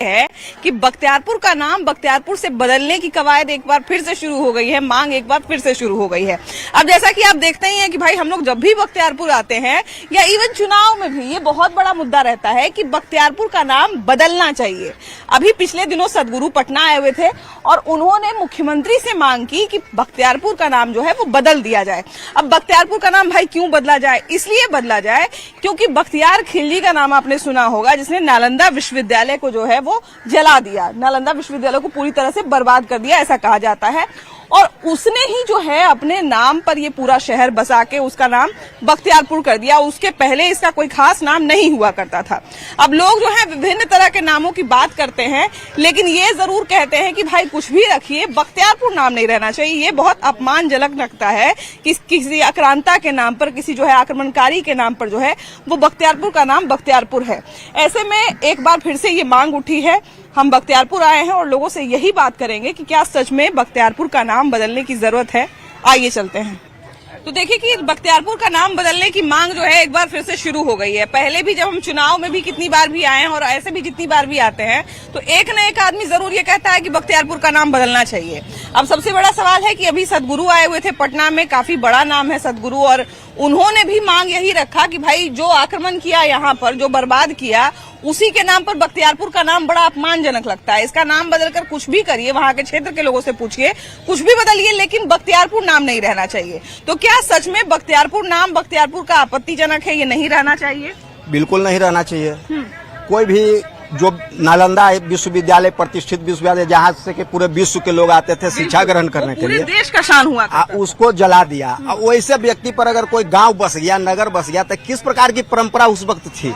है कि बख्तियारपुर का नाम बख्तियारपुर से बदलने की कवायद एक बार फिर से शुरू हो गई है, मांग एक बार फिर से शुरू हो गई है। अब जैसा कि आप देखते ही हैं कि भाई हम लोग जब भी बख्तियारपुर आते हैं या इवन चुनाव में भी ये बहुत बड़ा मुद्दा रहता है कि बख्तियारपुर का नाम बदलना चाहिए। अभी पिछले दिनों सदगुरु पटना आए हुए थे और उन्होंने मुख्यमंत्री से मांग की कि बख्तियारपुर का नाम जो है वो बदल दिया जाए। अब बख्तियारपुर का नाम भाई क्यों बदला जाए? इसलिए बदला जाए क्योंकि बख्तियार खिलजी का नाम आपने सुना होगा, जिसने नालंदा विश्वविद्यालय को जो है वो जला दिया, नालंदा विश्वविद्यालय को पूरी तरह से बर्बाद कर दिया, ऐसा कहा जाता है। और उसने ही जो है अपने नाम पर ये पूरा शहर बसा के उसका नाम बख्तियारपुर कर दिया। उसके पहले इसका कोई खास नाम नहीं हुआ करता था। अब लोग जो है विभिन्न तरह के नामों की बात करते हैं, लेकिन ये जरूर कहते हैं कि भाई कुछ भी रखिए, बख्तियारपुर नाम नहीं रहना चाहिए। ये बहुत अपमानजनक लगता है कि किसी आक्रांता के नाम पर, किसी जो है आक्रमणकारी के नाम पर जो है वो बख्तियारपुर का नाम बख्तियारपुर है। ऐसे में एक बार फिर से ये मांग उठी है। हम बख्तियारपुर आए हैं और लोगों से यही बात करेंगे कि क्या सच में बख्तियारपुर का नाम बदलने की जरूरत है। आइए चलते हैं। तो देखिए कि बख्तियारपुर का नाम बदलने की मांग जो है एक बार फिर से शुरू हो गई है। पहले भी जब हम चुनाव में भी कितनी बार भी आए हैं और ऐसे भी जितनी बार भी आते हैं तो एक न एक आदमी जरूर ये कहता है कि बख्तियारपुर का नाम बदलना चाहिए। अब सबसे बड़ा सवाल है कि अभी सदगुरु आए हुए थे पटना में, काफी बड़ा नाम है सदगुरु, और उन्होंने भी मांग यही रखा कि भाई जो आक्रमण किया यहाँ पर, जो बर्बाद किया, उसी के नाम पर बख्तियारपुर का नाम बड़ा अपमानजनक लगता है। इसका नाम बदलकर कुछ भी करिए, वहां के क्षेत्र के लोगों से पूछिए, कुछ भी बदलिए, लेकिन बख्तियारपुर नाम नहीं रहना चाहिए। तो क्या सच में बख्तियारपुर नाम बख्तियारपुर का आपत्तिजनक है, ये नहीं रहना चाहिए? बिल्कुल नहीं रहना चाहिए। कोई भी जो नालंदा विश्वविद्यालय, प्रतिष्ठित विश्वविद्यालय, जहाँ से के पूरे विश्व के लोग आते थे शिक्षा ग्रहण करने के लिए, देश का शान हुआ था, उसको जला दिया। वैसे व्यक्ति पर अगर कोई गांव बस गया, नगर बस गया, तो किस प्रकार की परंपरा उस वक्त थी?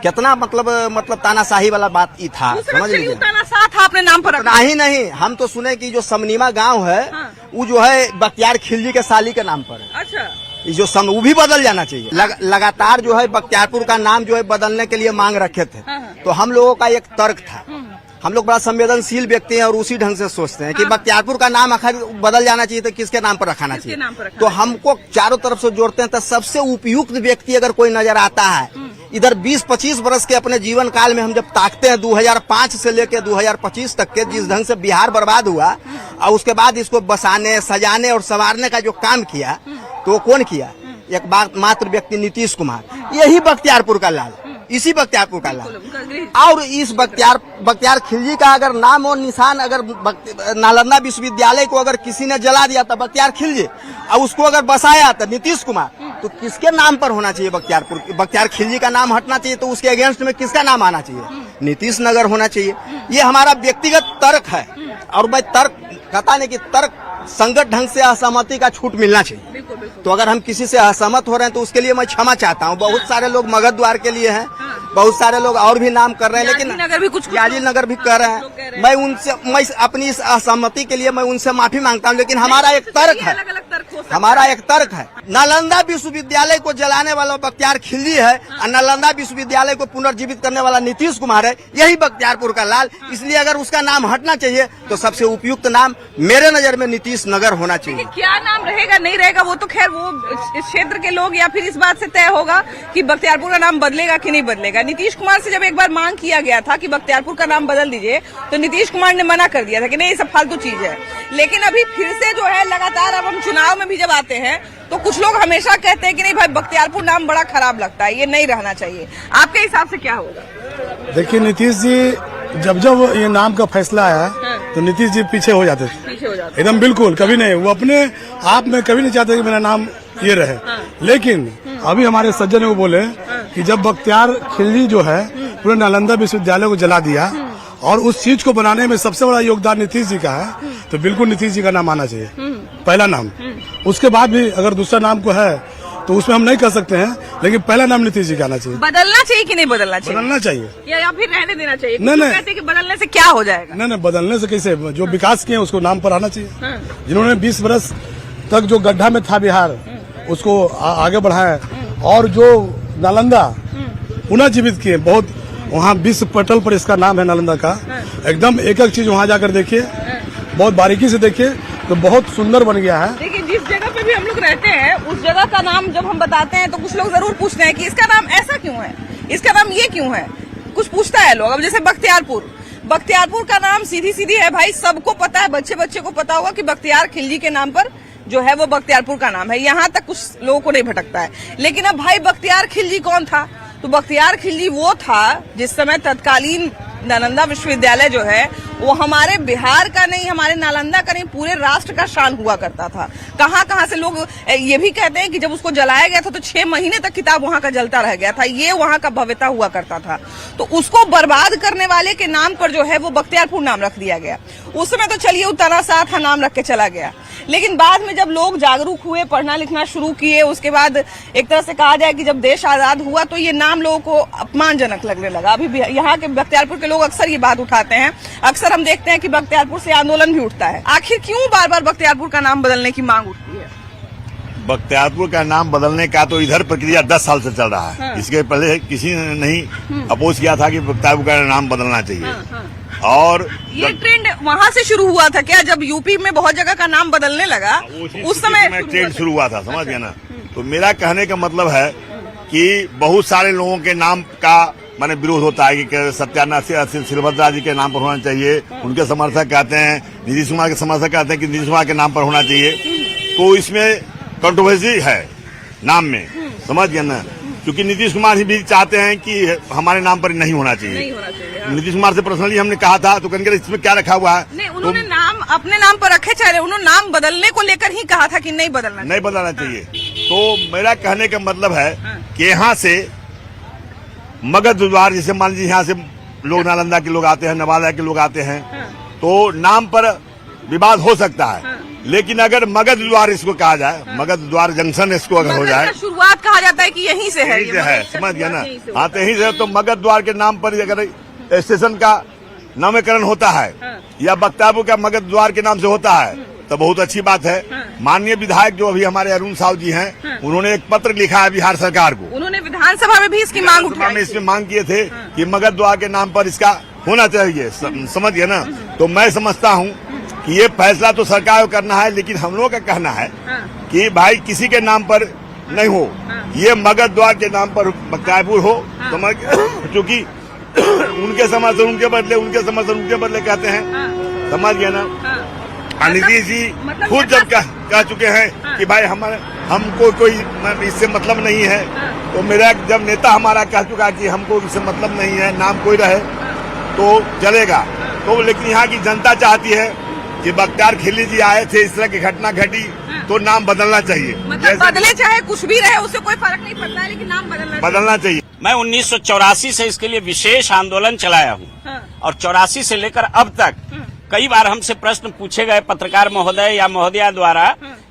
कितना मतलब तानाशाही वाला बात ही था, समझ लीजिए। तानाशाह था अपने नाम पर नहीं, हम तो सुने कि जो समनीमा गाँव है वो जो है बख्तियार खिलजी के साली के नाम पर है। अच्छा, जो वो भी बदल जाना चाहिए। लगातार जो है बख्तियारपुर का नाम जो है बदलने के लिए मांग रखे थे। तो हम लोगों का एक तर्क था, हम लोग बड़ा संवेदनशील व्यक्ति हैं और उसी ढंग से सोचते हैं कि बख्तियारपुर का नाम आखिर बदल जाना चाहिए तो किसके नाम पर रखाना चाहिए। तो हमको चारों तरफ से जोड़ते हैं, तो सबसे उपयुक्त व्यक्ति अगर कोई नजर आता है इधर 20-25 वर्ष के अपने जीवन काल में हम जब ताकते हैं 2005 से लेकर 2025 तक के, जिस ढंग से बिहार बर्बाद हुआ और उसके बाद इसको बसाने, सजाने और संवारने का जो काम किया, तो वो कौन किया? एक बात मात्र व्यक्ति, नीतीश कुमार। यही बख्तियारपुर का लाल, इसी बख्तियारपुर का लाल। और इस बख्तियार खिलजी का अगर नाम और निशान अगर नालंदा विश्वविद्यालय को अगर किसी ने जला दिया था बख्तियार खिलजी, और उसको अगर बसाया था नीतीश कुमार, तो किसके नाम पर होना चाहिए? बख्तियारपुर, बख्तियार खिलजी का नाम हटना चाहिए। तो उसके अगेंस्ट में किसका नाम आना चाहिए? नीतीश नगर होना चाहिए। ये हमारा व्यक्तिगत तर्क है और मैं तर्क कहता नहीं कि तर्क संगत ढंग से असहमति का छूट मिलना चाहिए। तो अगर हम किसी से असहमत हो रहे हैं तो उसके लिए मैं क्षमा चाहता हूँ। बहुत सारे लोग मगध द्वार के लिए हैं, बहुत सारे लोग और भी नाम कर रहे हैं, लेकिन याजी नगर भी कर रहे हैं। मैं अपनी इस असहमति के लिए मैं उनसे माफी मांगता हूँ, लेकिन हमारा एक तर्क है, नालंदा विश्वविद्यालय को जलाने वाला बख्तियार खिलजी है और नालंदा विश्वविद्यालय को पुनर्जीवित करने वाला नीतीश कुमार है। यही बख्तियारपुर का लाल। इसलिए अगर उसका नाम हटना चाहिए तो सबसे उपयुक्त नाम मेरे नजर में नीतीश नगर होना चाहिए। क्या नाम रहेगा नहीं रहेगा वो तो खैर वो इस क्षेत्र के लोग या फिर इस बात से तय होगा कि बख्तियारपुर का नाम बदलेगा कि नहीं बदलेगा। नीतीश कुमार से जब एक बार मांग किया गया था कि बख्तियारपुर का नाम बदल दीजिए, तो नीतीश कुमार ने मना कर दिया था कि नहीं, ये सब फालतू चीज है। लेकिन अभी फिर से जो है लगातार, अब हम चुनाव में भी जब आते हैं तो कुछ लोग हमेशा कहते हैं कि नहीं भाई बख्तियारपुर नाम बड़ा खराब लगता है, ये नहीं रहना चाहिए। आपके हिसाब से क्या होगा? देखिए, नीतीश जी जब ये नाम का फैसला आया तो नीतीश जी पीछे हो जाते थे, एकदम बिल्कुल। कभी नहीं, वो अपने आप में कभी नहीं चाहते कि मेरा नाम ये रहे। लेकिन अभी हमारे सज्जन को बोले कि जब बख्तियार खिलजी जो है पूरे नालंदा विश्वविद्यालय को जला दिया और उस चीज को बनाने में सबसे बड़ा योगदान नीतीश जी का है, तो बिल्कुल नीतीश जी का नाम आना चाहिए, पहला नाम। उसके बाद भी अगर दूसरा नाम को है तो उसमें हम नहीं कर सकते हैं, लेकिन पहला नाम नीतीश जी का आना चाहिए। बदलना चाहिए कि नहीं बदलना चाहिए? बदलना चाहिए या फिर रहने देना चाहिए? नहीं, कहते हैं कि बदलने से क्या हो जाएगा? नहीं, बदलने से कैसे? जो विकास किए उसको नाम पर आना चाहिए। जिन्होंने 20 वर्ष तक जो गड्ढा में था बिहार, उसको आगे बढ़ाया और जो नालंदा पुनर्जीवित किए, बहुत वहाँ विश्व पटल पर इसका नाम है नालंदा का। एकदम एक एक चीज वहाँ जाकर देखिए, बहुत बारीकी से देखिए, तो बहुत सुंदर बन गया है। देखिए, जिस जगह पे भी हम लोग रहते हैं उस जगह का नाम जब हम बताते हैं तो कुछ लोग जरूर पूछते हैं कि इसका नाम ऐसा क्यों है, इसका नाम ये क्यों है, कुछ पूछता है लोग। अब जैसे बख्तियारपुर, बख्तियारपुर का नाम सीधी सीधी है भाई, सबको पता है, बच्चे बच्चे को पता होगा कि बख्तियार खिलजी के नाम पर जो है वो बख्तियारपुर का नाम है। यहाँ तक कुछ लोगों को नहीं भटकता है। लेकिन अब भाई बख्तियार खिलजी कौन था? तो बख्तियार खिलजी वो था जिस समय तत्कालीन नालंदा विश्वविद्यालय जो है वो हमारे बिहार का नहीं, हमारे नालंदा का नहीं, पूरे राष्ट्र का शान हुआ करता था। कहाँ कहाँ से लोग ये भी कहते हैं कि जब उसको जलाया गया था तो 6 महीने तक किताब वहाँ का जलता रह गया था, ये वहाँ का भव्यता हुआ करता था। तो उसको बर्बाद करने वाले के नाम पर जो है वो बख्तियारपुर नाम रख दिया गया। उस समय तो चलिए उतना सा था, नाम रख के चला गया। लेकिन बाद में जब लोग जागरूक हुए, पढ़ना लिखना शुरू किए, उसके बाद एक तरह से कहा जाए कि जब देश आजाद हुआ तो ये नाम लोगों को अपमानजनक लगने लगा। अभी यहाँ के बख्तियारपुर के लोग अक्सर ये बात उठाते हैं, अक्सर हम देखते हैं कि बख्तियारपुर से आंदोलन भी उठता है। आखिर क्यों बार बार बख्तियारपुर का नाम बदलने की मांग उठती है? बख्तियारपुर का नाम बदलने का तो इधर प्रक्रिया 10 साल से चल रहा है। हाँ। इसके पहले किसी ने नहीं अपोज किया था कि बख्तियारपुर का नाम बदलना चाहिए। हाँ। और ये ट्रेंड वहाँ से शुरू हुआ था क्या? जब यूपी में बहुत जगह का नाम बदलने लगा उस समय ट्रेंड शुरू हुआ था, समझ गया ना। तो मेरा कहने का मतलब है कि बहुत सारे लोगों के नाम का माने विरोध होता है कि सत्यानाथ सिलभद्रा जी के नाम पर होना चाहिए। उनके समर्थक कहते हैं, नीतीश कुमार के समर्थक कहते हैं कि नीतीश कुमार के नाम पर होना चाहिए। तो इसमें कंट्रोवर्सी है नाम में, समझ गया ना। क्योंकि नीतीश कुमार ही भी चाहते हैं कि हमारे नाम पर नहीं होना चाहिए। हाँ। नीतीश कुमार से पर्सनली हमने कहा था तो कहेंगे इसमें क्या रखा हुआ है। नहीं, उन्होंने नाम अपने नाम पर रखे, चाहे उन्होंने नाम बदलने को लेकर ही कहा था कि नहीं बदलना चाहिए। तो मेरा कहने का मतलब है कि यहाँ से मगध द्वार, जैसे मान लीजिए यहाँ से लोग नालंदा के लोग आते हैं, नवादा के लोग आते हैं, तो नाम पर विवाद हो सकता है। लेकिन अगर मगध द्वार इसको कहा जाए, मगध द्वार जंक्शन इसको अगर हो जाए, शुरुआत कहा जाता है कि यहीं से है, यहीं से है, समझ गया ना। हाँ, तो यहीं से तो मगध द्वार के नाम पर अगर स्टेशन का नामकरण होता है या बख्तियारपुर का मगध द्वार के नाम से होता है तो बहुत अच्छी बात है। माननीय विधायक जो अभी हमारे अरुण साहु जी हैं, उन्होंने एक पत्र लिखा है बिहार सरकार को। उन्होंने विधानसभा में भी इसकी मांग उठाई, इसमें मांग किए थे कि मगध द्वार के नाम पर इसका होना चाहिए, समझ गए ना। तो मैं समझता हूँ कि ये फैसला तो सरकार को करना है, लेकिन हम लोगों का कहना है कि भाई किसी के नाम पर नहीं हो, ये मगध द्वार के नाम पर बख्तियारपुर हो। समझ, क्योंकि उनके समर्थन उनके बदले, उनके समर्थन उनके बदले कहते हैं, समझ गया ना। नीतीश जी खुद जब कह चुके हैं कि भाई हमको कोई इससे मतलब नहीं है, तो मेरा जब नेता हमारा कह चुका कि हमको इससे मतलब नहीं है, नाम कोई रहे तो चलेगा। तो लेकिन यहाँ की जनता चाहती है कि बख्तियार खिलजी जी आए थे, इस तरह की घटना घटी, तो नाम बदलना चाहिए। मतलब बदले चाहे कुछ भी रहे उससे कोई फर्क नहीं पड़ता है, लेकिन नाम बदलना चाहिए। मैं 1984 से इसके लिए विशेष आंदोलन चलाया हूँ और 84 से लेकर अब तक कई बार हमसे प्रश्न पूछे गए पत्रकार महोदय या महोदया द्वारा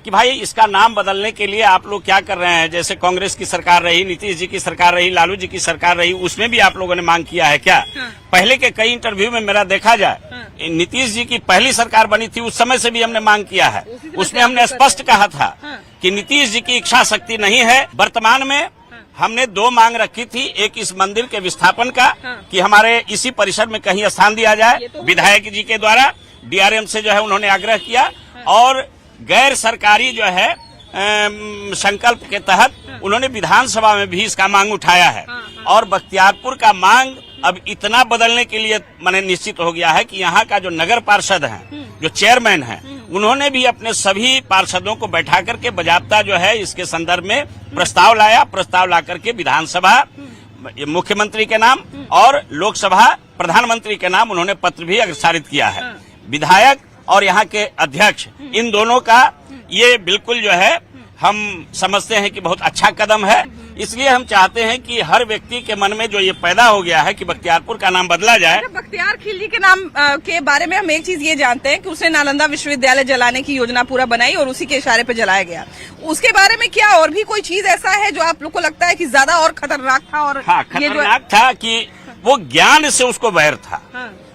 कि भाई इसका नाम बदलने के लिए आप लोग क्या कर रहे हैं। जैसे कांग्रेस की सरकार रही, नीतीश जी की सरकार रही, लालू जी की सरकार रही, उसमें भी आप लोगों ने मांग किया है क्या? पहले के कई इंटरव्यू में मेरा देखा जाए, नीतीश जी की पहली सरकार बनी थी उस समय से भी हमने मांग किया है। उसमें हमने स्पष्ट कहा था कि नीतीश जी की इच्छा शक्ति नहीं है। वर्तमान में हमने 2 मांग रखी थी, एक इस मंदिर के विस्थापन का कि हमारे इसी परिसर में कहीं स्थान दिया जाए, विधायक जी के द्वारा डीआरएम से जो है उन्होंने आग्रह किया, और गैर सरकारी जो है संकल्प के तहत उन्होंने विधानसभा में भी इसका मांग उठाया है। और बख्तियारपुर का मांग अब इतना बदलने के लिए माने निश्चित हो गया है कि यहाँ का जो नगर पार्षद हैं, जो चेयरमैन हैं, उन्होंने भी अपने सभी पार्षदों को बैठा करके बजाबता जो है इसके संदर्भ में प्रस्ताव लाया। प्रस्ताव ला करके विधानसभा मुख्यमंत्री के नाम और लोकसभा प्रधानमंत्री के नाम उन्होंने पत्र भी अग्रसारित किया है। विधायक और यहाँ के अध्यक्ष, इन दोनों का ये बिल्कुल जो है हम समझते हैं कि बहुत अच्छा कदम है। इसलिए हम चाहते हैं कि हर व्यक्ति के मन में जो ये पैदा हो गया है कि बख्तियारपुर का नाम बदला जाए। बख्तियार खिलजी के नाम के बारे में हम एक चीज ये जानते हैं कि उसने नालंदा विश्वविद्यालय जलाने की योजना पूरा बनाई और उसी के इशारे पे जलाया गया। उसके बारे में क्या और भी कोई चीज ऐसा है जो आप लोग को लगता है कि ज्यादा और खतरनाक था? और हाँ, खतरनाक था कि वो ज्ञान से उसको वैर था।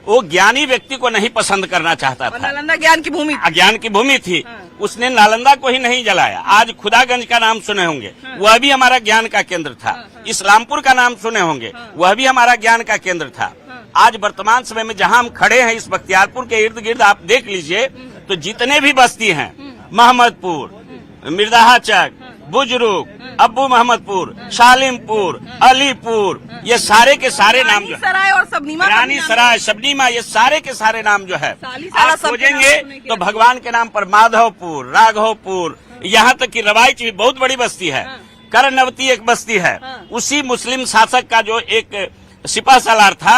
वो ज्ञानी व्यक्ति को नहीं पसंद करना चाहता था। नालंदा ज्ञान की भूमि, ज्ञान की भूमि थी। उसने नालंदा को ही नहीं जलाया। आज खुदागंज का नाम सुने होंगे, वह भी हमारा ज्ञान का केंद्र था। इस्लामपुर का नाम सुने होंगे, वह भी हमारा ज्ञान का केंद्र था। आज वर्तमान समय में जहां हम खड़े हैं इस बख्तियारपुर के इर्द गिर्द आप देख लीजिए तो जितने भी बस्ती हैं, मोहम्मदपुर, मिर्दाहा चक, बुजुर्ग, अब्बू मोहम्मदपुर, शालिमपुर, अलीपुर, ये सारे के सारे नाम जो है, सराय और सबनीमा का भी रानी नाम सराय, शबनीमा, ये सारे के सारे नाम जो है सारा आप सब खोजेंगे नाम सुने तो क्या? भगवान के नाम पर माधवपुर, राघवपुर, यहाँ तक कि रवाइच भी बहुत बड़ी बस्ती है, करनवती एक बस्ती है, उसी मुस्लिम शासक का जो एक सिपह सालार था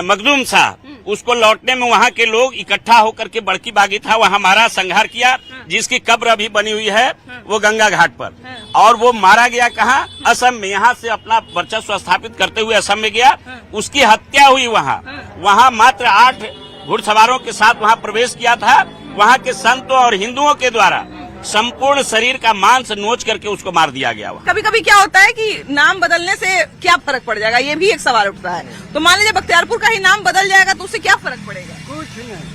मखदूम शाह, उसको लौटने में वहाँ के लोग इकट्ठा होकर के बड़की बागी था, वहाँ मारा, संहार किया, जिसकी कब्र अभी बनी हुई है वो गंगा घाट पर। और वो मारा गया कहाँ? असम में। यहाँ से अपना वर्चस्व स्थापित करते हुए असम में गया, उसकी हत्या हुई वहाँ। वहाँ मात्र 8 घुड़सवारों के साथ वहाँ प्रवेश किया था। वहाँ के संतों और हिंदुओं के द्वारा संपूर्ण शरीर का मांस नोच करके उसको मार दिया गया। कभी कभी क्या होता है कि नाम बदलने से क्या फर्क पड़ जाएगा, ये भी एक सवाल उठता है। तो मान लीजिए बख्तियारपुर का ही नाम बदल जाएगा तो उससे क्या फर्क पड़ेगा?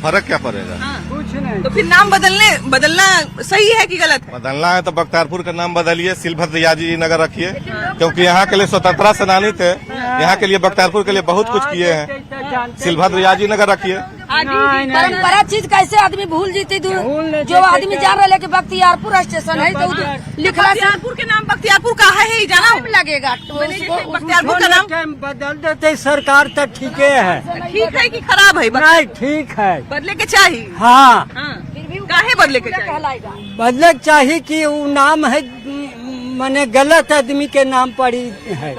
फर्क क्या पड़ेगा? कुछ नहीं। तो फिर नाम बदलना सही है कि गलत है? बदलना है तो बख्तियारपुर का नाम बदलिए, सिलभद्र याजी नगर रखिए, क्योंकि यहाँ के लिए स्वतंत्रता सेनानी थे, यहाँ के लिए बख्तियारपुर के लिए बहुत कुछ किए हैं। सिलभद्र याजी नगर रखिए। परंपरा चीज कैसे आदमी भूल जीती? जो आदमी जान रहा है कि बख्तियारपुर स्टेशन है तो लिखला से बख्तियारपुर के नाम बख्तियारपुर कहा है ही जाना लगेगा। बख्तियारपुर का नाम बदल देते सरकार तो ठीक है। ठीक है कि खराब है? नहीं ठीक है, बदले के चाहिए। हाँ काहे बदले के चाहिए? बदले चाहिए कि वो नाम है माने गलत आदमी के नाम पर ही है।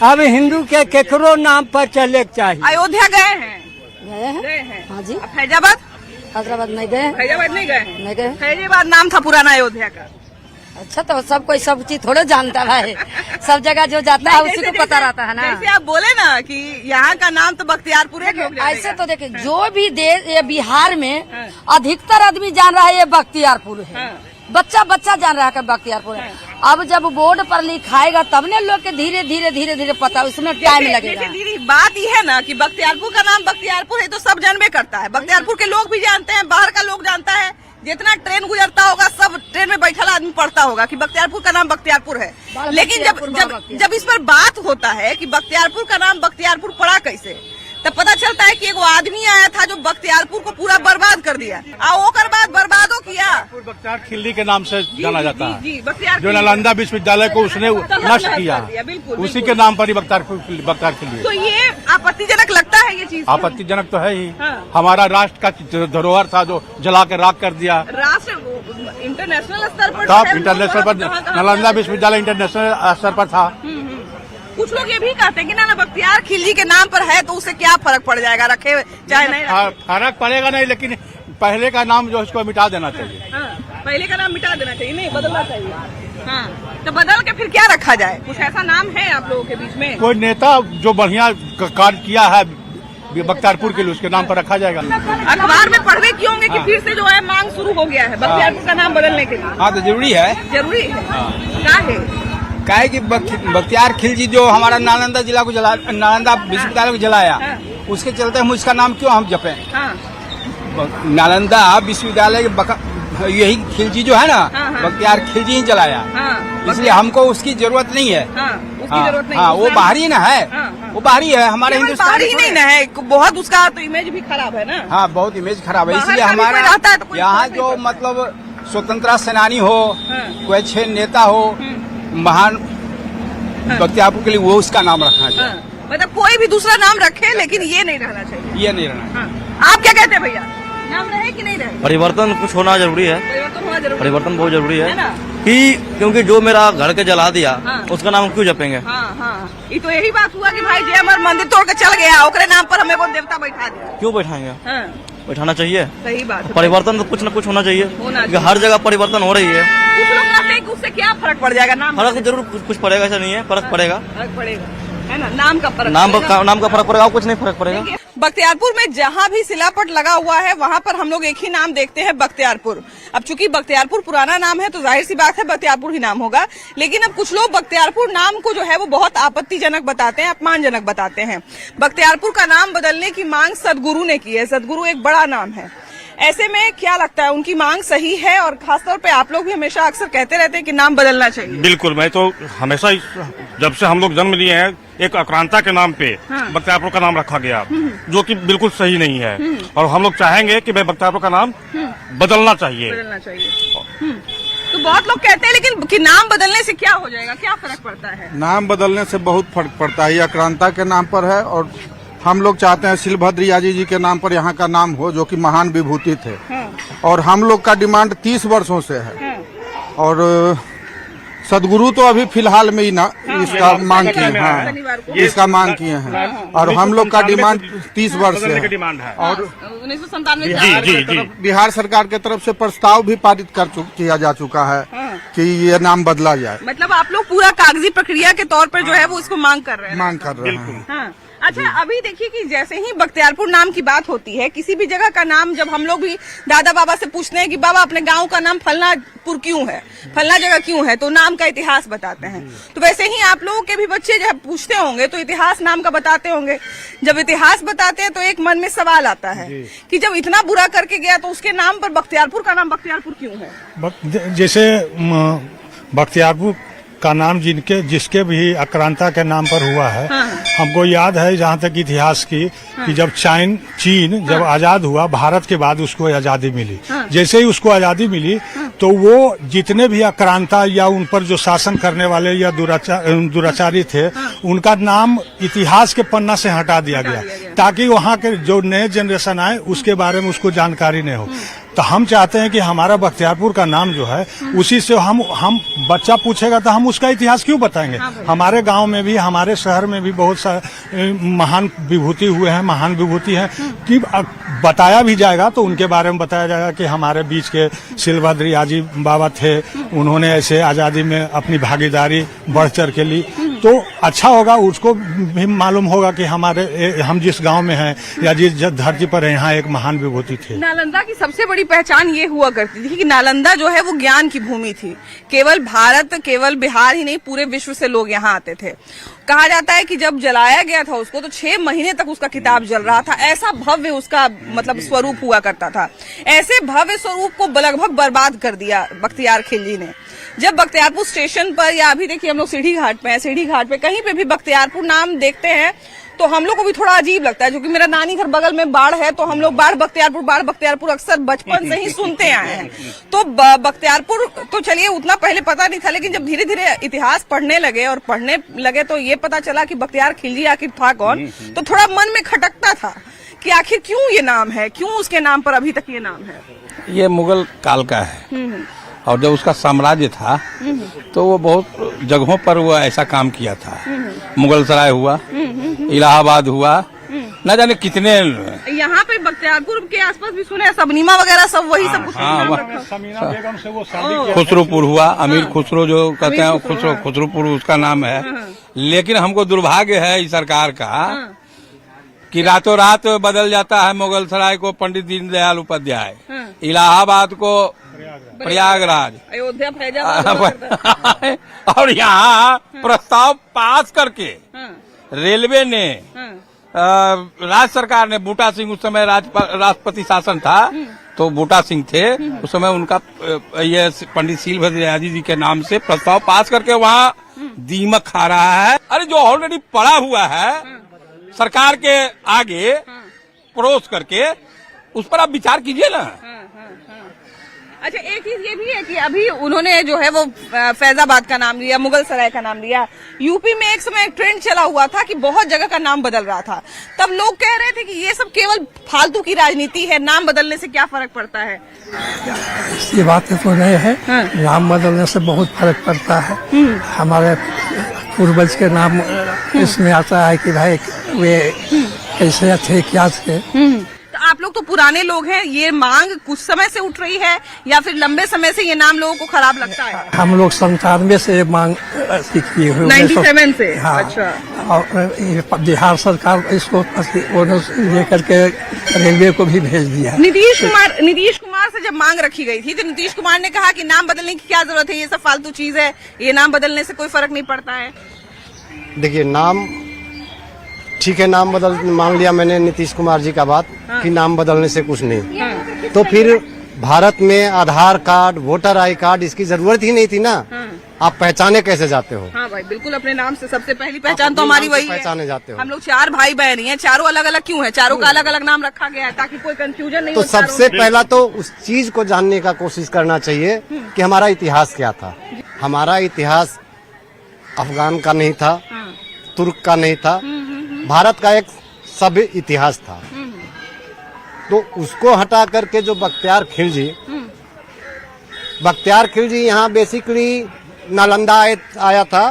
अब हिंदू के केकरो नाम पर चले के चाहिए। अयोध्या गए हैं? गए हैं। हाँ जी। फैजाबाद? हैदराबाद नहीं गए। फैजाबाद नहीं गए? नहीं गए। फैजाबाद नाम था पुराना अयोध्या का। अच्छा तो सब कोई सब चीज थोड़े जानता है, सब जगह जो जाता है उसी को पता रहता है ना। जैसे आप बोले ना कि यहाँ का नाम तो बख्तियारपुर है, ऐसे तो देखिए जो भी देश ये बिहार में अधिकतर आदमी जान रहा है ये बख्तियारपुर है। बच्चा बच्चा जान रहा है कि बख्तियारपुर है। अब जब बोर्ड पर लिखाएगा तब ने लोग के धीरे धीरे धीरे धीरे पता, उसमें टाइम लगेगा। दीदी बात यह है ना कि बख्तियारपुर का नाम बख्तियारपुर है तो सब जानबे करता है, बख्तियारपुर के लोग भी जानते हैं, बाहर का लोग जानता है, जितना ट्रेन गुजरता होगा सब ट्रेन में बैठा आदमी पढ़ता होगा कि बख्तियारपुर का नाम बख्तियारपुर है। लेकिन जब इस पर बात होता है कि बख्तियारपुर का नाम बख्तियारपुर पड़ा कैसे, तब पता चलता है कि एक आदमी आया था जो बख्तियारपुर को पूरा बर्बाद कर दिया और ओकर बाद बर्बादो किया। बख्तियार खिल्ली के नाम से जाना जाता है, जी, बख्तियार जो नालंदा विश्वविद्यालय को उसने नष्ट किया, उसी के नाम पर ही बख्तियार खिल्ली। तो ये आपत्तिजनक लगता है ये चीज? आपत्तिजनक तो है ही। हमारा राष्ट्र का धरोहर था जो जला के राख कर दिया। राष्ट्र इंटरनेशनल स्तर पर तब इंटरनेशनल पर नालंदा विश्वविद्यालय इंटरनेशनल स्तर पर था। कुछ लोग ये भी कहते हैं कि ना बख्तियार खिलजी के नाम पर है तो उससे क्या फर्क पड़ जाएगा, रखे चाहे नहीं रखे। फर्क पड़ेगा नहीं, लेकिन पहले का नाम जो उसको मिटा देना चाहिए। पहले का नाम मिटा देना चाहिए, नहीं बदलना चाहिए। तो बदल के फिर क्या रखा जाए? कुछ ऐसा नाम है आप लोगों के बीच में? कोई नेता जो बढ़िया कार्य किया है बख्तियारपुर के लिए उसके नाम पर रखा जाएगा। अखबार में पढ़वे क्यों होंगे कि फिर से जो है मांग शुरू हो गया है बख्तियारपुर का नाम बदलने के लिए? हाँ तो जरूरी है। जरूरी है क्या है? क्या है कि बख्तियार खिलजी जो हमारा नालंदा जिला को नालंदा विश्वविद्यालय को जलाया, उसके चलते हम उसका नाम क्यों हम जपें? नालंदा विश्वविद्यालय यही खिलजी जो है ना, बख्तियार खिलजी ही जलाया, इसलिए हमको उसकी जरूरत नहीं है। उसकी जरूरत नहीं। हाँ वो बाहरी ना है, वो बाहरी है हमारे हिंदुस्तान बाहरी नहीं ना है, बहुत उसका तो इमेज भी खराब है ना। हाँ बहुत इमेज खराब है, बाहर इसलिए का भी कोई रहता है तो हमारा कोई यहाँ फर्क जो नहीं मतलब स्वतंत्रता सेनानी हो, कोई अच्छे नेता हो, महान बख्तियारपुर के लिए वो उसका नाम रखना चाहिए। मतलब कोई भी दूसरा नाम रखे लेकिन ये नहीं रहना चाहिए। ये नहीं रहना। आप क्या कहते हैं भैया, नाम रहे कि नहीं रहे? परिवर्तन कुछ होना जरूरी है, परिवर्तन होना जरूरी है। परिवर्तन बहुत जरूरी है ना? कि क्योंकि जो मेरा घर के जला दिया उसका नाम क्यों जपेंगे? हाँ, ये तो यही बात हुआ कि भाई जय अमर मंदिर तोड़ के चल गया, ओकरे नाम पर हमें को देवता बैठा दिया। क्यों बैठाएंगे? बैठाना चाहिए। सही बात है। परिवर्तन तो कुछ न कुछ होना चाहिए, क्योंकि हर जगह परिवर्तन हो रही है। कुछ लोग कहते हैं कि उससे क्या फर्क पड़ जाएगा? नाम फर्क तो जरूर कुछ पड़ेगा, ऐसा नहीं है, फर्क पड़ेगा, फर्क पड़ेगा है ना, नाम का फर्क, नाम का फर्क पड़ेगा, कुछ नहीं फर्क पड़ेगा। बख्तियारपुर में जहाँ भी शिलापट लगा हुआ है वहाँ पर हम लोग एक ही नाम देखते हैं, बख्तियारपुर। अब चूंकि बख्तियारपुर पुराना नाम है तो जाहिर सी बात है बख्तियारपुर ही नाम होगा, लेकिन अब कुछ लोग बख्तियारपुर नाम को जो है वो बहुत आपत्तिजनक बताते हैं, अपमानजनक बताते हैं। बख्तियारपुर का नाम बदलने की मांग सदगुरु ने की है, सदगुरु एक बड़ा नाम है। ऐसे में क्या लगता है उनकी मांग सही है? और खासतौर पे आप लोग भी हमेशा अक्सर कहते रहते हैं कि नाम बदलना चाहिए। बिल्कुल, मैं तो हमेशा जब से हम लोग जन्म लिए हैं एक आक्रांता के नाम पे बख्तियारपुर का नाम रखा गया, जो कि बिल्कुल सही नहीं है, और हम लोग चाहेंगे कि भाई बख्तियारपुर का नाम बदलना चाहिए। तो बहुत लोग कहते हैं लेकिन कि नाम बदलने से क्या हो जाएगा, क्या फर्क पड़ता है? नाम बदलने से बहुत फर्क पड़ता है। ये आक्रांता के नाम पर है और हम लोग चाहते हैं शिलभद्र याजी जी के नाम पर यहाँ का नाम हो, जो कि महान विभूति थे। और हम लोग का डिमांड 30 वर्षों से है। और सदगुरु तो अभी फिलहाल में ही ना इसका मांग किए हैं, इसका मांग किए हैं। और हम लोग का डिमांड 30 वर्ष से है। और 1997 बिहार सरकार के तरफ से प्रस्ताव भी पारित किया जा चुका है कि ये नाम बदला जाए। मतलब आप लोग पूरा कागजी प्रक्रिया के तौर पर जो है वो इसको मांग कर रहे हैं। मांग कर रहे हैं। हाँ। अच्छा, अभी देखिए कि जैसे ही बख्तियारपुर नाम की बात होती है, किसी भी जगह का नाम जब हम लोग भी दादा बाबा से पूछते हैं कि बाबा अपने गांव का नाम फलनापुर क्यों है, फलना जगह क्यों है, तो नाम का इतिहास बताते हैं। तो वैसे ही आप लोगों के भी बच्चे जब पूछते होंगे तो इतिहास नाम का बताते होंगे। जब इतिहास बताते हैं तो एक मन में सवाल आता है कि जब इतना बुरा करके गया तो उसके नाम पर बख्तियारपुर का नाम बख्तियारपुर क्यों है? जैसे बख्तियारपुर का नाम जिसके भी आक्रांता के नाम पर हुआ है। हमको याद है जहाँ तक इतिहास की कि जब चीन जब आजाद हुआ, भारत के बाद उसको आजादी मिली। जैसे ही उसको आजादी मिली तो वो जितने भी आक्रांता या उन पर जो शासन करने वाले या दुराचारी थे, उनका नाम इतिहास के पन्ना से हटा दिया गया ताकि वहाँ के जो नए जनरेशन आए उसके बारे में उसको जानकारी नहीं हो। तो हम चाहते हैं कि हमारा बख्तियारपुर का नाम जो है उसी से हम बच्चा पूछेगा तो हम उसका इतिहास क्यों बताएंगे। हमारे गांव में भी, हमारे शहर में भी बहुत सारे महान विभूति हुए हैं, महान विभूति हैं कि बताया भी जाएगा तो उनके बारे में बताया जाएगा कि हमारे बीच के शिलभद्र याजी बाबा थे, उन्होंने ऐसे आजादी में अपनी भागीदारी बढ़ चढ़ के ली। तो अच्छा होगा, उसको भी मालूम होगा कि हम जिस गांव में हैं या जिस धरती पर है यहाँ एक महान विभूति थे। नालंदा की सबसे बड़ी पहचान ये हुआ करती थी कि नालंदा जो है वो ज्ञान की भूमि थी। केवल भारत, केवल बिहार ही नहीं, पूरे विश्व से लोग यहाँ आते थे। कहा जाता है कि जब जलाया गया था उसको तो 6 महीने तक उसका किताब जल रहा था। ऐसा भव्य उसका मतलब स्वरूप हुआ करता था। ऐसे भव्य स्वरूप को लगभग बर्बाद कर दिया बख्तियार खिलजी ने। जब बख्तियारपुर स्टेशन पर या अभी देखिए हम लोग सीढ़ी घाट पे हैं, सीढ़ी घाट पे कहीं पे भी बख्तियारपुर नाम देखते हैं तो हम लोग को भी थोड़ा अजीब लगता है। क्योंकि मेरा नानी घर बगल में बाढ़ है तो हम लोग बाढ़ बख्तियारपुर अक्सर बचपन से ही सुनते आए हैं। तो बख्तियारपुर तो चलिए उतना पहले पता नहीं था, लेकिन जब धीरे धीरे इतिहास पढ़ने लगे तो ये पता चला कि बख्तियार खिलजी आखिर था कौन। तो थोड़ा मन में खटकता था कि आखिर क्यों ये नाम है, क्यों उसके नाम पर अभी तक ये नाम है। ये मुगल काल का है और जब उसका साम्राज्य था तो वो बहुत जगहों पर वो ऐसा काम किया था। मुगल सराय हुआ, इलाहाबाद हुआ, न जाने कितने। यहाँ पे बख्तियारपुर के आसपास भी सुने सबनीमा वगैरह सब वही सब खुसरोपुर हुआ, अमीर खुसरो जो कहते हैं खुसरोपुर उसका नाम है। लेकिन हमको दुर्भाग्य है इस सरकार का कि रातों रात बदल जाता है। मुगल सराय को पंडित दीनदयाल उपाध्याय, इलाहाबाद को प्रयागराज, अयोध्या फैजाबाद और यहाँ प्रस्ताव पास करके रेलवे ने राज्य सरकार ने, बूटा सिंह उस समय राष्ट्रपति शासन था तो बूटा सिंह थे उस समय, उनका ये पंडित शिलभद्र याजी जी के नाम से प्रस्ताव पास करके वहाँ दीमक खा रहा है। अरे जो ऑलरेडी पड़ा हुआ है सरकार के आगे परोस करके उस पर आप विचार कीजिए ना। अच्छा, एक चीज ये भी है कि अभी उन्होंने जो है वो फैजाबाद का नाम लिया, मुगल सराय का नाम लिया। यूपी में एक समय एक ट्रेंड चला हुआ था कि बहुत जगह का नाम बदल रहा था। तब लोग कह रहे थे कि ये सब केवल फालतू की राजनीति है, नाम बदलने से क्या फर्क पड़ता है। ये बातें तो नहीं है। नाम बदलने से बहुत फर्क पड़ता है। हमारे पूर्वज के नाम इसमें आता है कि भाई वे कैसे थे, क्या थे। आप लोग तो पुराने लोग हैं, ये मांग कुछ समय से उठ रही है या फिर लंबे समय से ये नाम लोगों को खराब लगता है? हम लोग 97 से मांग किए हुए 97 से। हाँ। अच्छा। और बिहार सरकार इसको लेकर के रेलवे को भी भेज दिया। नीतीश कुमार से जब मांग रखी गई थी तो नीतीश कुमार ने कहा कि नाम बदलने की क्या जरूरत है, ये सब फालतू चीज है, ये नाम बदलने से कोई फर्क नहीं पड़ता है। देखिए, नाम ठीक है, नाम बदल मान लिया मैंने नीतीश कुमार जी का बात कि नाम बदलने से कुछ नहीं। तो फिर भारत में आधार कार्ड, वोटर आई कार्ड इसकी जरूरत ही नहीं थी ना। आप पहचाने कैसे जाते हो? हाँ भाई बिल्कुल, अपने नाम से सबसे पहली पहचान तो हमारी वही है। पहचाने जाते हो। हम लोग 4 भाई बहन ही हैं, चारों अलग अलग क्यों है? चारों का अलग अलग नाम रखा गया है ताकि कोई कंफ्यूजन नहीं तो हो चारों सबसे में। पहला तो उस चीज को जानने का कोशिश करना चाहिए कि हमारा इतिहास क्या था। हमारा इतिहास अफगान का नहीं था, तुर्क का नहीं था, भारत का एक सभ्य इतिहास था। तो उसको हटा करके जो बख्तियार खिलजी यहाँ बेसिकली नालंदा आया था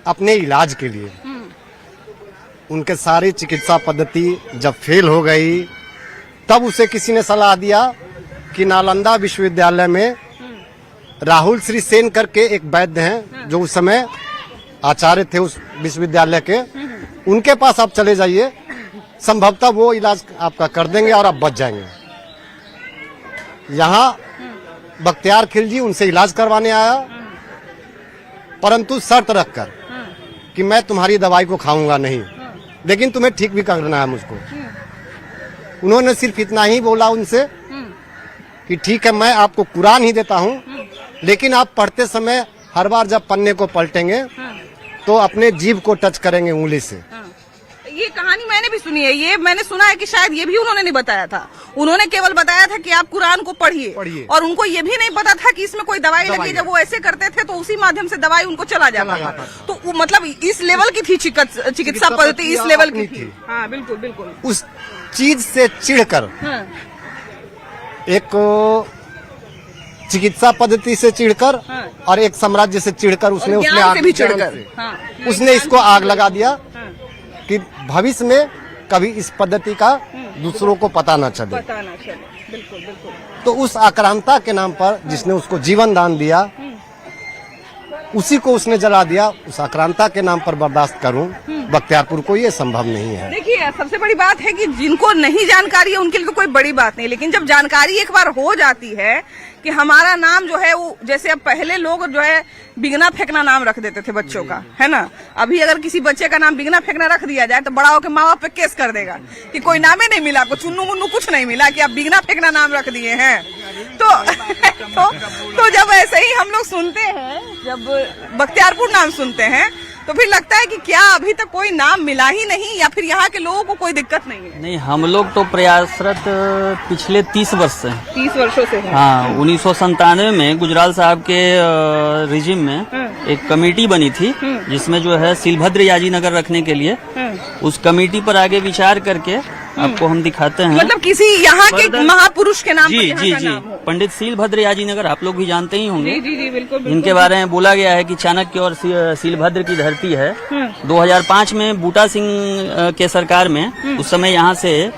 अपने इलाज के लिए। उनके सारी चिकित्सा पद्धति जब फेल हो गई तब उसे किसी ने सलाह दिया कि नालंदा विश्वविद्यालय में राहुल श्री सेन करके एक वैद्य हैं जो उस समय आचार्य थे उस विश्वविद्यालय के, उनके पास आप चले जाइए, संभवतः वो इलाज आपका कर देंगे और आप बच जाएंगे। यहाँ बख्तियार खिलजी उनसे इलाज करवाने आया, परंतु शर्त रखकर कि मैं तुम्हारी दवाई को खाऊंगा नहीं, लेकिन तुम्हें ठीक भी करना है मुझको। उन्होंने सिर्फ इतना ही बोला उनसे कि ठीक है, मैं आपको कुरान ही देता हूँ, लेकिन आप पढ़ते समय हर बार जब पन्ने को पलटेंगे तो अपने जीभ को टच करेंगे उंगली से। ये कहानी मैंने भी सुनी है, ये मैंने सुना है कि शायद ये भी उन्होंने नहीं बताया था। उन्होंने केवल बताया था कि आप कुरान को पढ़िए, और उनको ये भी नहीं पता था कि इसमें कोई दवाई लगी। जब वो ऐसे करते थे तो उसी माध्यम से दवाई उनको चला जाता था। तो मतलब इस लेवल की थी चिकित्सा पद्धति, इस लेवल की थी। हाँ बिल्कुल बिल्कुल। उस चीज से चिढ़कर, एक चिकित्सा पद्धति से चिढ़कर और एक साम्राज्य से चिढ़कर उसने इसको आग लगा दिया कि भविष्य में कभी इस पद्धति का दूसरों को पता न चले। बिल्कुल बिल्कुल। तो उस आक्रांता के नाम पर जिसने उसको जीवन दान दिया, उसी को उसने जला दिया। उस आक्रांता के नाम पर बर्दाश्त करूं बख्तियारपुर को, ये संभव नहीं है। देखिए, सबसे बड़ी बात है कि जिनको नहीं जानकारी है उनके लिए तो कोई बड़ी बात नहीं, लेकिन जब जानकारी एक बार हो जाती है कि हमारा नाम जो है वो, जैसे अब पहले लोग जो है बिगना फेंकना नाम रख देते थे बच्चों का, है ना। अभी अगर किसी बच्चे का नाम बिगना फेंकना रख दिया जाए तो बड़ा होकर माँ बाप पे केस कर देगा कि कोई नामे नहीं मिला, आपको चुन्नू मुन्नू कुछ नहीं मिला कि आप बिगना फेंकना नाम रख दिए हैं। तो जब ऐसे ही हम लोग सुनते हैं, जब बख्तियारपुर नाम सुनते हैं तो फिर लगता है कि क्या अभी तक कोई नाम मिला ही नहीं, या फिर यहाँ के लोगों को कोई दिक्कत नहीं है? नहीं, हम लोग तो प्रयासरत पिछले 30 वर्ष से, 30 वर्षों से है। हाँ, 1997 में गुजराल साहब के रिजिम में एक कमेटी बनी थी जिसमें जो है सीलभद्र याजी नगर रखने के लिए, उस कमेटी पर आगे विचार करके आपको हम दिखाते हैं। मतलब किसी यहाँ के महापुरुष के नाम जी पर जी यहाँ का जी, नाम हो। पंडित सीलभद्र याजी नगर आप लोग भी जानते ही होंगे। जी जी जी, बिल्कुल बिल्कुल। इनके बारे में बोला गया है कि चाणक्य और सीलभद्र की धरती है। 2005 में बूटा सिंह के सरकार में उस समय यहाँ से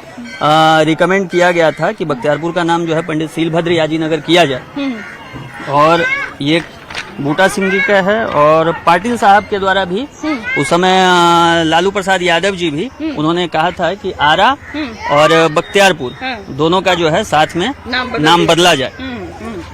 रिकमेंड किया गया था कि बख्तियारपुर का नाम जो है पंडित सीलभद्र याजी नगर किया जाए, और ये बूटा सिंह जी का है। और पाटिल साहब के द्वारा भी उस समय लालू प्रसाद यादव जी भी उन्होंने कहा था कि आरा और बख्तियारपुर दोनों का जो है साथ में नाम बदला जाए।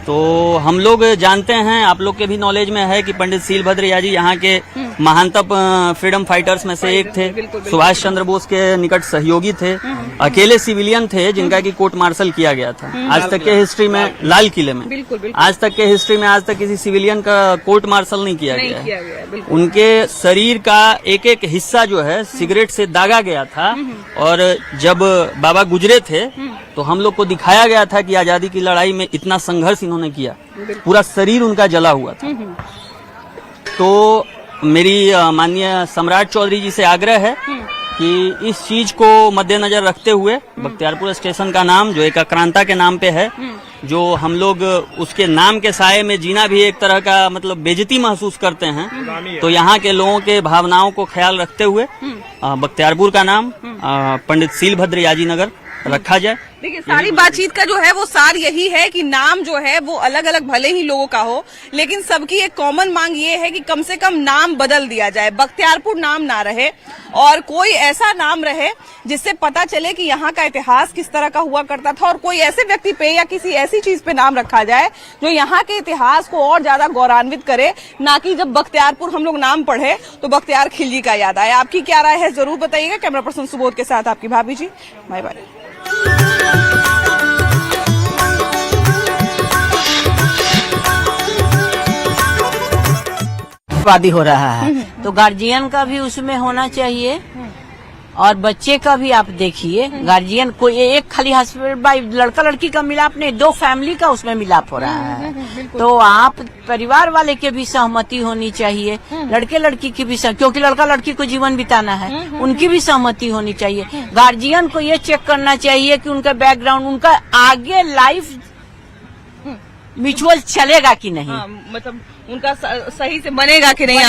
तो हम लोग जानते हैं, आप लोग के भी नॉलेज में है कि पंडित सीलभद्र याजी यहाँ के महानतम फ्रीडम फाइटर्स में से एक थे। सुभाष चंद्र बोस के निकट सहयोगी थे, अकेले सिविलियन थे जिनका की कोर्ट मार्शल किया गया था। आज तक के हिस्ट्री में, लाल किले में आज तक के हिस्ट्री में आज तक किसी सिविलियन का कोर्ट मार्शल नहीं किया गया है। उनके शरीर का एक एक हिस्सा जो है सिगरेट से दागा गया था, और जब बाबा गुजरे थे तो हम लोग को दिखाया गया था कि आजादी की लड़ाई में इतना संघर्ष इन्होंने किया, पूरा शरीर उनका जला हुआ था। तो मेरी माननीय सम्राट चौधरी जी से आग्रह है कि इस चीज को मद्देनजर रखते हुए बख्तियारपुर स्टेशन का नाम जो एक आक्रांता के नाम पे है, जो हम लोग उसके नाम के साये में जीना भी एक तरह का मतलब बेइज्जती महसूस करते हैं, तो यहाँ के लोगों के भावनाओं को ख्याल रखते हुए बख्तियारपुर का नाम पंडित सीलभद्र याजी नगर रखा जाए। देखिए, सारी बातचीत का जो है वो सार यही है कि नाम जो है वो अलग अलग भले ही लोगों का हो, लेकिन सबकी एक कॉमन मांग ये है कि कम से कम नाम बदल दिया जाए, बख्तियारपुर नाम ना रहे, और कोई ऐसा नाम रहे जिससे पता चले कि यहाँ का इतिहास किस तरह का हुआ करता था, और कोई ऐसे व्यक्ति पे या किसी ऐसी चीज पे नाम रखा जाए जो यहाँ के इतिहास को और ज्यादा गौरवान्वित करे, ना कि जब बख्तियारपुर हम लोग नाम पढ़े तो बख्तियार खिलजी का याद आए। आपकी क्या राय है जरूर बताइएगा। कैमरा पर्सन सुबोध के साथ आपकी भाभी जी। Bye bye. वादी हो रहा है, तो गार्जियन का भी उसमें होना चाहिए और बच्चे का भी। आप देखिए गार्जियन को एक खाली हस्बैंड वाइफ लड़का लड़की का मिलाप नहीं, 2 फैमिली का उसमें मिलाप हो रहा है। तो आप परिवार वाले के भी सहमति होनी चाहिए, लड़के लड़की की भी क्योंकि लड़का लड़की को जीवन बिताना है, उनकी भी सहमति होनी चाहिए। गार्जियन को ये चेक करना चाहिए कि उनका बैकग्राउंड, उनका आगे लाइफ म्यूचुअल चलेगा कि नहीं, मतलब उनका सही से बनेगा कि नहीं,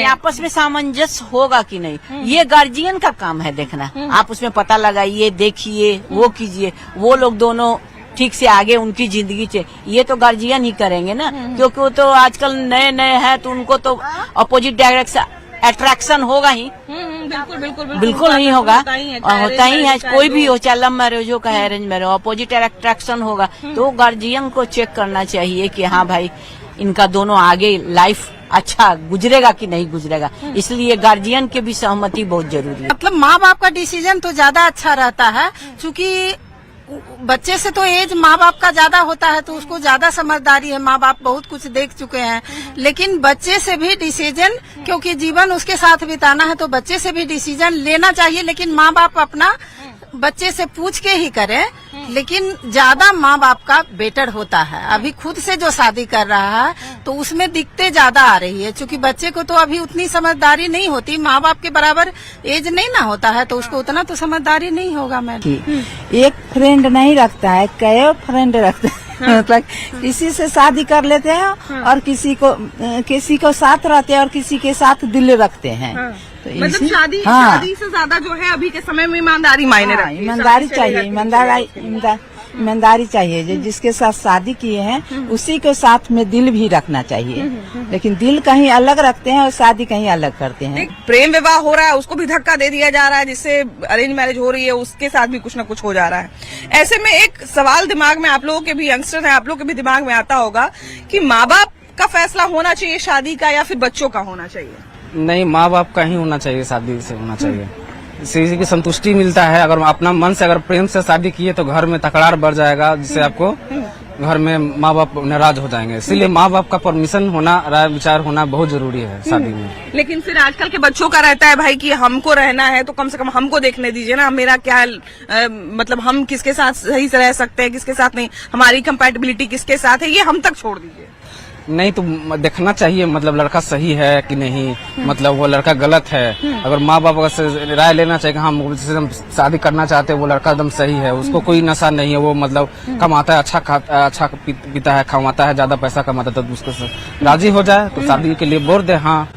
आपस में सामंजस्य होगा कि नहीं, ये गार्जियन का काम है देखना। आप उसमें पता लगाइए, देखिए, वो कीजिए, वो लोग दोनों ठीक से आगे उनकी जिंदगी से, ये तो गार्जियन ही करेंगे ना, क्योंकि वो तो आजकल नए नए हैं, तो उनको तो अपोजिट डायरेक्शन अट्रैक्शन होगा ही। बिल्कुल नहीं होगा, होता ही है, कोई भी हो, चाहे लव मैरिज हो चाहे अरेंज मैरिज हो, अपोजिट अट्रैक्शन होगा। तो गार्जियन को चेक करना चाहिए कि हाँ भाई इनका दोनों आगे लाइफ अच्छा गुजरेगा कि नहीं गुजरेगा, इसलिए गार्जियन के भी सहमति बहुत जरूरी है। मतलब माँ बाप का डिसीजन तो ज्यादा अच्छा रहता है, क्योंकि बच्चे से तो एज माँ बाप का ज्यादा होता है, तो उसको ज्यादा समझदारी है, माँ बाप बहुत कुछ देख चुके हैं। लेकिन बच्चे से भी डिसीजन, क्योंकि जीवन उसके साथ बिताना है, तो बच्चे से भी डिसीजन लेना चाहिए, लेकिन माँ बाप अपना बच्चे से पूछ के ही करें। लेकिन ज्यादा माँ बाप का बेटर होता है। अभी खुद से जो शादी कर रहा है तो उसमें दिक्कतें ज्यादा आ रही है, क्योंकि बच्चे को तो अभी उतनी समझदारी नहीं होती, माँ बाप के बराबर एज नहीं ना होता है, तो उसको उतना तो समझदारी नहीं होगा। मैं एक फ्रेंड नहीं रखता है, कई फ्रेंड रखता है। मतलब किसी से शादी कर लेते हैं और किसी को साथ रहते हैं और किसी के साथ दिल रखते हैं। तो मतलब शादी से ज्यादा जो है अभी के समय में ईमानदारी मायने रखती है। ईमानदारी चाहिए, ईमानदारी चाहिए। जिसके साथ शादी किए हैं उसी के साथ में दिल भी रखना चाहिए, लेकिन दिल कहीं अलग रखते हैं और शादी कहीं अलग करते हैं। प्रेम विवाह हो रहा है, उसको भी धक्का दे दिया जा रहा है, जिससे अरेंज मैरिज हो रही है उसके साथ भी कुछ न कुछ हो जा रहा है। ऐसे में एक सवाल दिमाग में, आप लोगों के भी यंगस्टर हैं, आप लोगों के भी दिमाग में आता होगा कि माँ बाप का फैसला होना चाहिए शादी का या फिर बच्चों का होना चाहिए? नहीं, माँ बाप का ही होना चाहिए, शादी से होना चाहिए। किसी की संतुष्टि मिलता है। अगर अपना मन से अगर प्रेम से शादी किए तो घर में तकरार बढ़ जाएगा, जिससे आपको घर में माँ बाप नाराज हो जाएंगे। इसीलिए माँ बाप का परमिशन होना, राय विचार होना बहुत जरूरी है शादी में। लेकिन फिर आजकल के बच्चों का रहता है भाई कि हमको रहना है तो कम से कम हमको देखने दीजिए ना, मेरा क्या मतलब हम किसके साथ सही से रह सकते हैं, किसके साथ नहीं, हमारी कंपैटिबिलिटी किसके साथ है, ये हम तक छोड़ दीजिए। नहीं तो देखना चाहिए, मतलब लड़का सही है कि नहीं, मतलब वो लड़का गलत है। अगर माँ बाप से राय लेना चाहिए कि हम शादी करना चाहते हैं, वो लड़का एकदम सही है, उसको कोई नशा नहीं है, वो मतलब कमाता है, अच्छा पीता है, कमाता है, ज्यादा पैसा कमाता है, तो उसको राजी हो जाए तो शादी के लिए बोल दे। हाँ।